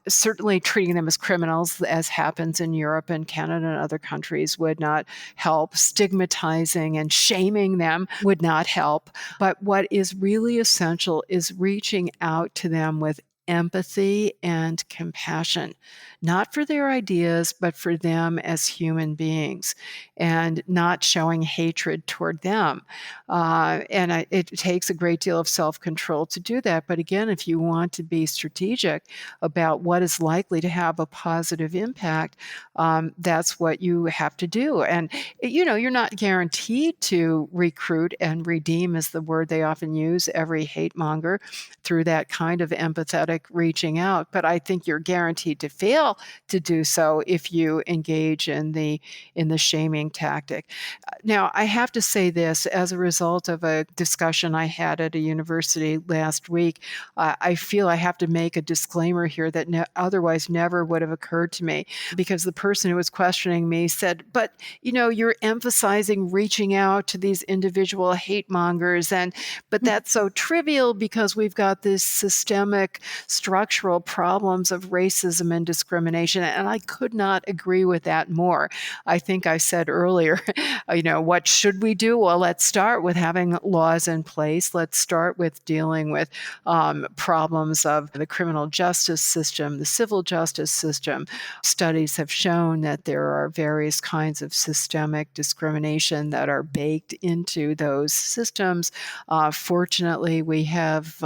certainly treating them as criminals, as happens in Europe and Canada and other countries, would not help. Stigmatizing and shaming them would not help. But what is really essential is reaching out to them with empathy and compassion, not for their ideas, but for them as human beings, and not showing hatred toward them. It takes a great deal of self-control to do that. But again, if you want to be strategic about what is likely to have a positive impact, that's what you have to do. And, you're not guaranteed to recruit and redeem, is the word they often use, every hate monger through that kind of empathetic reaching out. But I think you're guaranteed to fail to do so if you engage in the shaming tactic. Now, I have to say this as a result of a discussion I had at a university last week. I feel I have to make a disclaimer here that otherwise never would have occurred to me, because the person who was questioning me said, but you're emphasizing reaching out to these individual hate mongers, but that's so trivial because we've got this systemic structural problems of racism and discrimination. And I could not agree with that more. I think I said earlier, what should we do? Well, let's start with having laws in place. Let's start with dealing with problems of the criminal justice system, the civil justice system. Studies have shown that there are various kinds of systemic discrimination that are baked into those systems. Fortunately, we have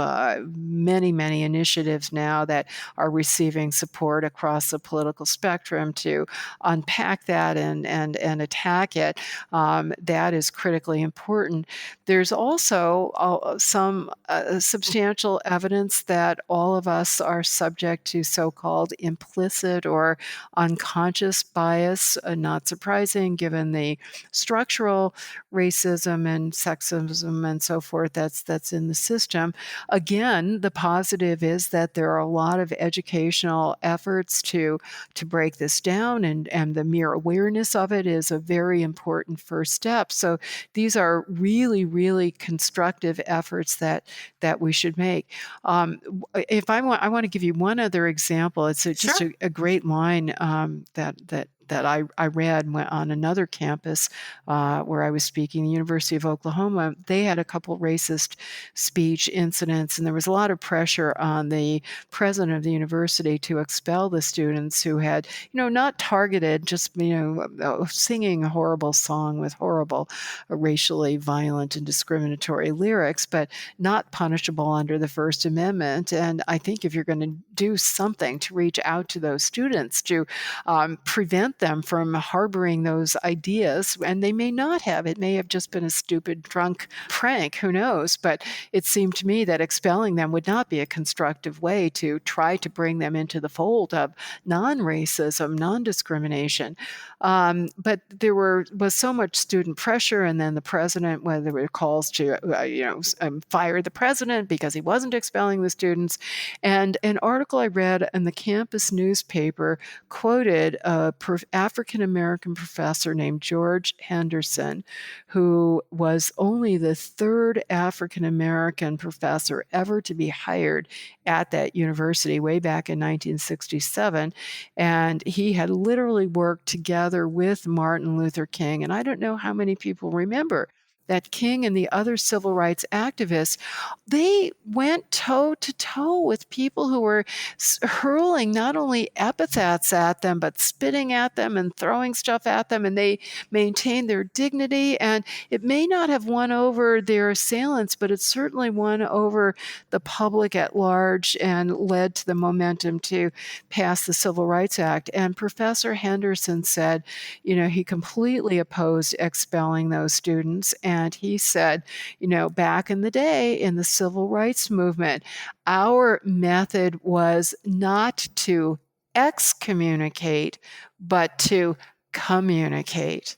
many, many initiatives now that are receiving support across the political spectrum to unpack that and attack it. That is critically important. There's also some substantial evidence that all of us are subject to so-called implicit or unconscious bias. Not surprising given the structural racism and sexism and so forth that's in the system. Again, the positive is that there are a lot of educational efforts to break this down, and the mere awareness of it is a very important first step. So these are really, really constructive efforts that we should make. I want to give you one other example. It's just a great line that I read on another campus where I was speaking, the University of Oklahoma. They had a couple racist speech incidents, and there was a lot of pressure on the president of the university to expel the students who had, not targeted, just, singing a horrible song with horrible, racially violent and discriminatory lyrics, but not punishable under the First Amendment. And I think if you're going to do something to reach out to those students to prevent them from harboring those ideas, and they may not have. It may have just been a stupid, drunk prank, who knows? But it seemed to me that expelling them would not be a constructive way to try to bring them into the fold of non-racism, non-discrimination. But there was so much student pressure, and then the president, when there were calls to fire the president because he wasn't expelling the students. And an article I read in the campus newspaper quoted a African-American professor named George Henderson, who was only the third African-American professor ever to be hired at that university way back in 1967. And he had literally worked together with Martin Luther King. And I don't know how many people remember that King and the other civil rights activists, they went toe to toe with people who were hurling not only epithets at them, but spitting at them and throwing stuff at them. And they maintained their dignity. And it may not have won over their assailants, but it certainly won over the public at large and led to the momentum to pass the Civil Rights Act. And Professor Henderson said, he completely opposed expelling those students. And he said, back in the day in the civil rights movement, our method was not to excommunicate, but to communicate.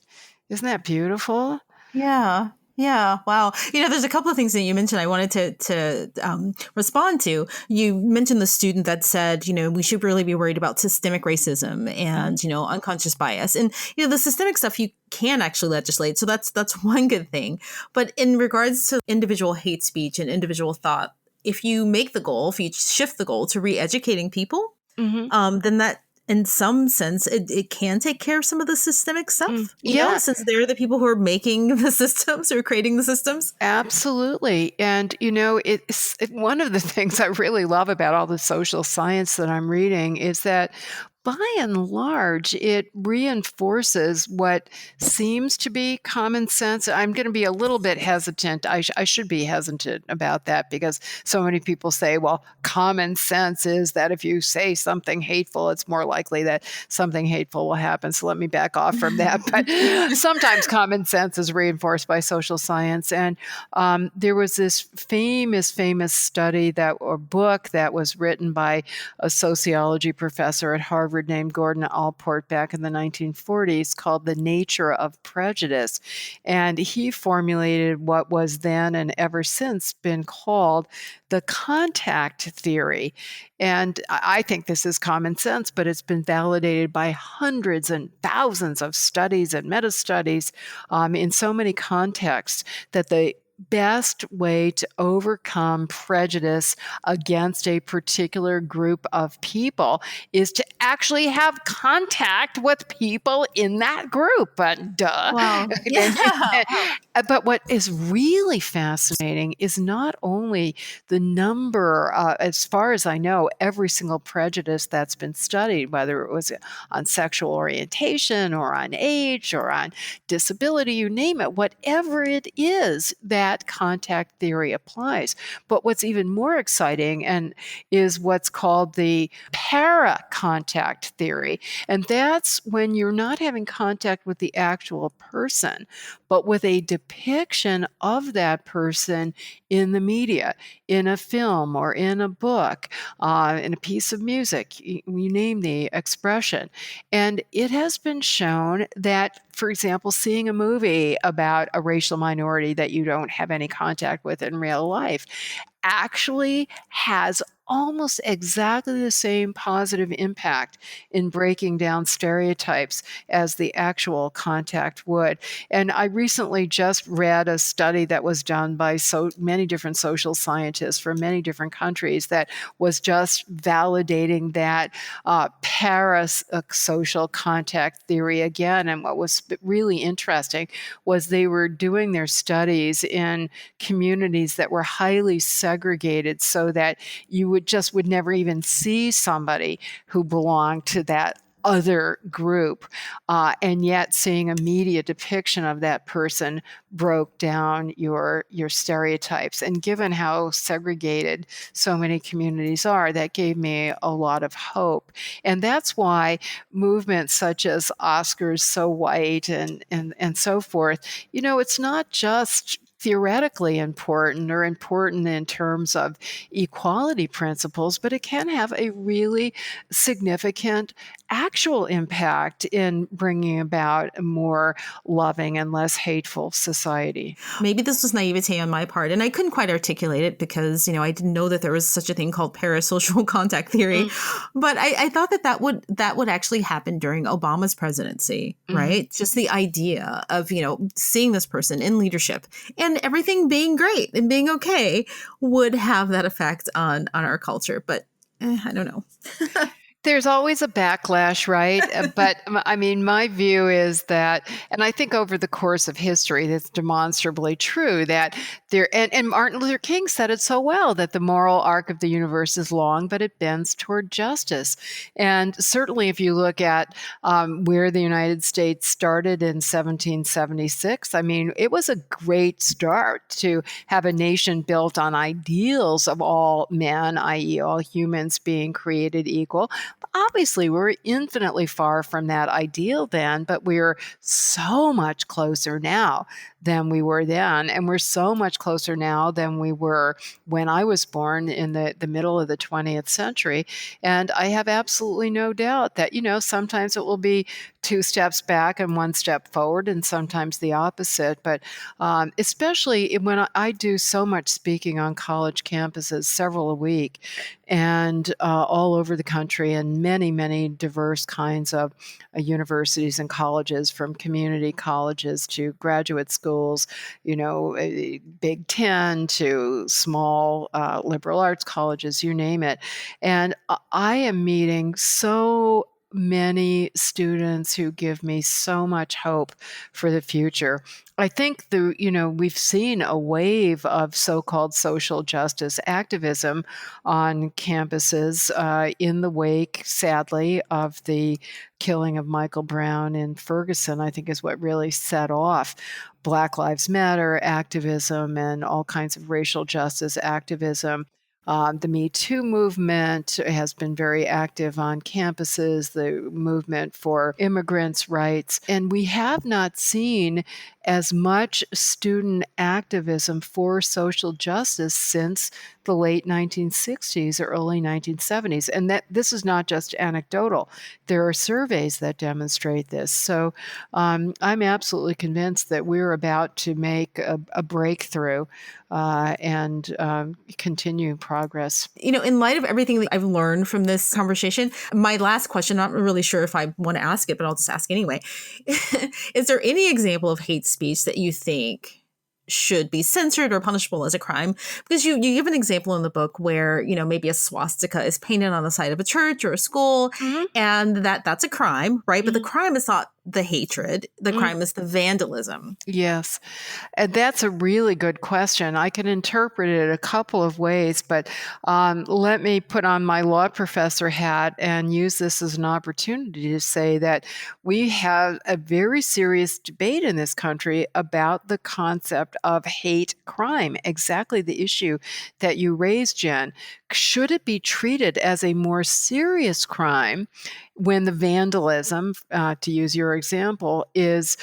Isn't that beautiful? Yeah. Yeah. Wow. There's a couple of things that you mentioned I wanted to respond to. You mentioned the student that said, we should really be worried about systemic racism and, unconscious bias. And, the systemic stuff you can actually legislate. So that's one good thing. But in regards to individual hate speech and individual thought, if you shift the goal to re-educating people, then that, in some sense, it can take care of some of the systemic stuff, since they're the people who are making the systems or creating the systems. Absolutely. And, it's one of the things I really love about all the social science that I'm reading is that by and large, it reinforces what seems to be common sense. I'm going to be a little bit hesitant. I should be hesitant about that because so many people say, well, common sense is that if you say something hateful, it's more likely that something hateful will happen. So let me back off from that. But sometimes common sense is reinforced by social science. And there was this famous study or book that was written by a sociology professor at Harvard named Gordon Allport back in the 1940s called The Nature of Prejudice. And he formulated what was then and ever since been called the contact theory. And I think this is common sense, but it's been validated by hundreds and thousands of studies and meta-studies in so many contexts that the best way to overcome prejudice against a particular group of people is to actually have contact with people in that group. But Wow. Yeah. But what is really fascinating is not only the number, as far as I know, every single prejudice that's been studied, whether it was on sexual orientation or on age or on disability, you name it, whatever it is, that contact theory applies. But what's even more exciting is what's called the para-contact theory. And that's when you're not having contact with the actual person, but with a depiction of that person in the media, in a film or in a book, in a piece of music, you name the expression. And it has been shown that, for example, seeing a movie about a racial minority that you don't have any contact with in real life actually has almost exactly the same positive impact in breaking down stereotypes as the actual contact would. And I recently just read a study that was done by so many different social scientists from many different countries that was just validating that parasocial contact theory again. And what was really interesting was they were doing their studies in communities that were highly segregated so that you would never even see somebody who belonged to that other group. And yet seeing a media depiction of that person broke down your stereotypes. And given how segregated so many communities are, that gave me a lot of hope. And that's why movements such as Oscars So White and so forth, it's not just theoretically important or important in terms of equality principles, but it can have a really significant actual impact in bringing about a more loving and less hateful society. Maybe this was naivete on my part, and I couldn't quite articulate it because, I didn't know that there was such a thing called parasocial contact theory. But I thought that would actually happen during Obama's presidency, right? Just the idea of, seeing this person in leadership and everything being great and being okay would have that effect on our culture. But I don't know. There's always a backlash, right? But I mean, my view is that, and I think over the course of history, that's demonstrably true that and Martin Luther King said it so well, that the moral arc of the universe is long, but it bends toward justice. And certainly if you look at where the United States started in 1776, I mean, it was a great start to have a nation built on ideals of all men, i.e. all humans being created equal. Obviously, we're infinitely far from that ideal then, but we're so much closer now than we were then. And we're so much closer now than we were when I was born in the middle of the 20th century. And I have absolutely no doubt that, sometimes it will be 2 steps back and 1 step forward, and sometimes the opposite. But especially when I do so much speaking on college campuses, several a week, and all over the country, and many, many diverse kinds of universities and colleges, from community colleges to graduate schools, Big Ten to small liberal arts colleges, you name it. And I am meeting so many students who give me so much hope for the future. I think we've seen a wave of so-called social justice activism on campuses in the wake, sadly, of the killing of Michael Brown in Ferguson. I think is what really set off Black Lives Matter activism and all kinds of racial justice activism. The Me Too movement has been very active on campuses, the movement for immigrants' rights. And we have not seen as much student activism for social justice since the late 1960s or early 1970s. And that this is not just anecdotal. There are surveys that demonstrate this. So I'm absolutely convinced that we're about to make a breakthrough and continue progress. In light of everything that I've learned from this conversation, my last question, I'm not really sure if I want to ask it, but I'll just ask anyway. Is there any example of hate speech that you think should be censored or punishable as a crime? Because you give an example in the book where, maybe a swastika is painted on the side of a church or a school, and that's a crime, right? But the crime is not the hatred. The crime is the vandalism. Yes. And that's a really good question. I can interpret it a couple of ways, but let me put on my law professor hat and use this as an opportunity to say that we have a very serious debate in this country about the concept of hate crime, exactly the issue that you raised, Jen. Should it be treated as a more serious crime when the vandalism, to use your example, is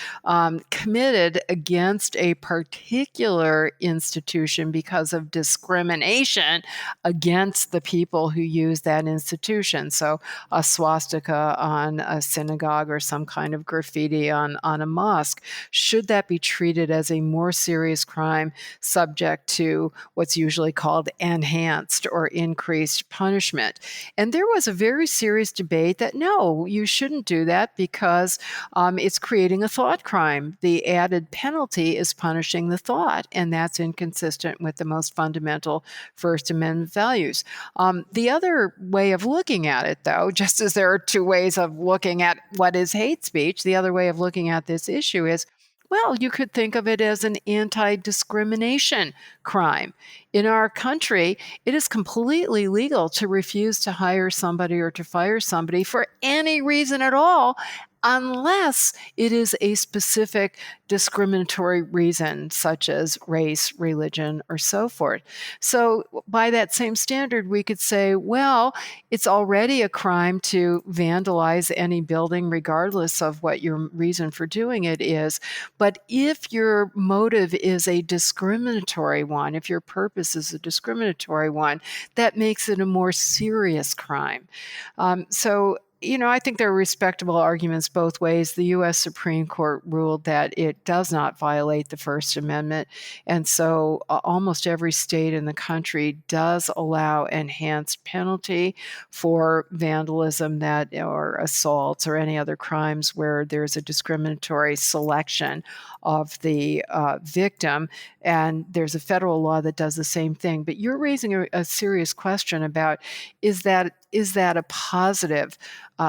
committed against a particular institution because of discrimination against the people who use that institution? So a swastika on a synagogue or some kind of graffiti on a mosque. Should that be treated as a more serious crime subject to what's usually called enhanced or increased punishment? And there was a very serious debate that no, you shouldn't do that because it's creating a thought crime. The added penalty is punishing the thought, and that's inconsistent with the most fundamental First Amendment values. The other way of looking at it, though, just as there are 2 ways of looking at what is hate speech, the other way of looking at this issue is, well, you could think of it as an anti-discrimination crime. In our country, it is completely legal to refuse to hire somebody or to fire somebody for any reason at all, unless it is a specific discriminatory reason, such as race, religion, or so forth. So by that same standard, we could say, well, it's already a crime to vandalize any building, regardless of what your reason for doing it is. But if your motive is a discriminatory one, if your purpose is a discriminatory one, that makes it a more serious crime. So I think there are respectable arguments both ways. The U.S. Supreme Court ruled that it does not violate the First Amendment. And so almost every state in the country does allow enhanced penalty for vandalism or assaults or any other crimes where there's a discriminatory selection of the victim. And there's a federal law that does the same thing. But you're raising a serious question about, is that a positive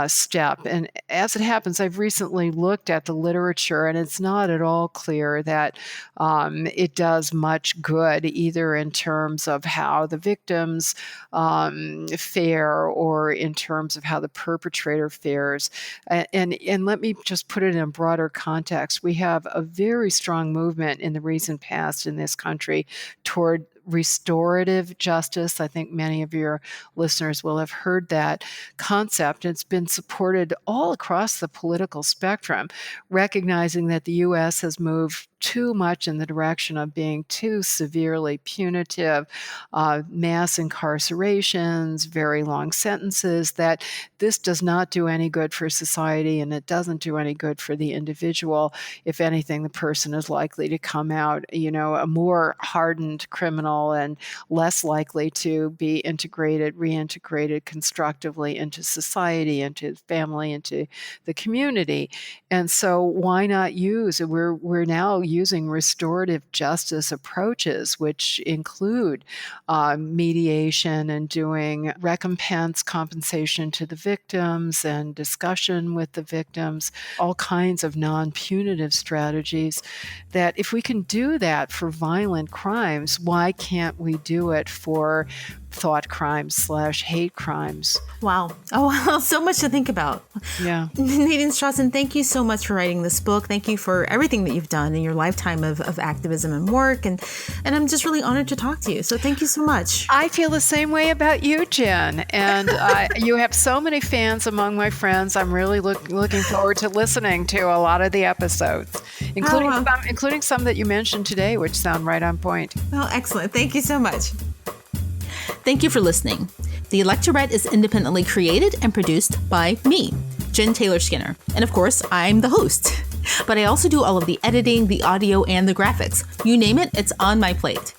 step? And as it happens, I've recently looked at the literature, and it's not at all clear that it does much good, either in terms of how the victims fare or in terms of how the perpetrator fares. And let me just put it in a broader context. We have a very strong movement in the recent past in this country toward restorative justice. I think many of your listeners will have heard that concept. It's been supported all across the political spectrum, recognizing that the U.S. has moved too much in the direction of being too severely punitive, mass incarcerations, very long sentences, that this does not do any good for society and it doesn't do any good for the individual. If anything, the person is likely to come out, a more hardened criminal and less likely to be reintegrated constructively into society, into family, into the community. And so why not we're now using restorative justice approaches, which include mediation and doing recompense compensation to the victims and discussion with the victims, all kinds of non-punitive strategies, that if we can do that for violent crimes, why can't we do it for thought crimes / hate crimes? Wow. Oh, wow. So much to think about. Yeah. Nadine Strossen, thank you so much for writing this book. Thank you for everything that you've done in your lifetime of activism and work. And I'm just really honored to talk to you. So thank you so much. I feel the same way about you, Jen. And you have so many fans among my friends. I'm really looking forward to listening to a lot of the episodes, including some that you mentioned today, which sound right on point. Oh, excellent. Thank you so much. Thank you for listening. The Electorette is independently created and produced by me, Jen Taylor Skinner. And of course, I'm the host. But I also do all of the editing, the audio, and the graphics. You name it, it's on my plate.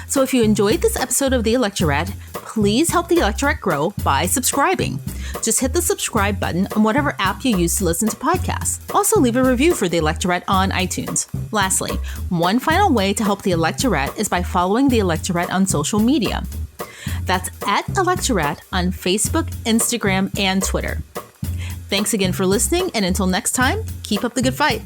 So if you enjoyed this episode of The Electorette, please help The Electorette grow by subscribing. Just hit the subscribe button on whatever app you use to listen to podcasts. Also leave a review for The Electorette on iTunes. Lastly, one final way to help The Electorette is by following The Electorette on social media. That's @Electorette on Facebook, Instagram, and Twitter. Thanks again for listening, and until next time, keep up the good fight.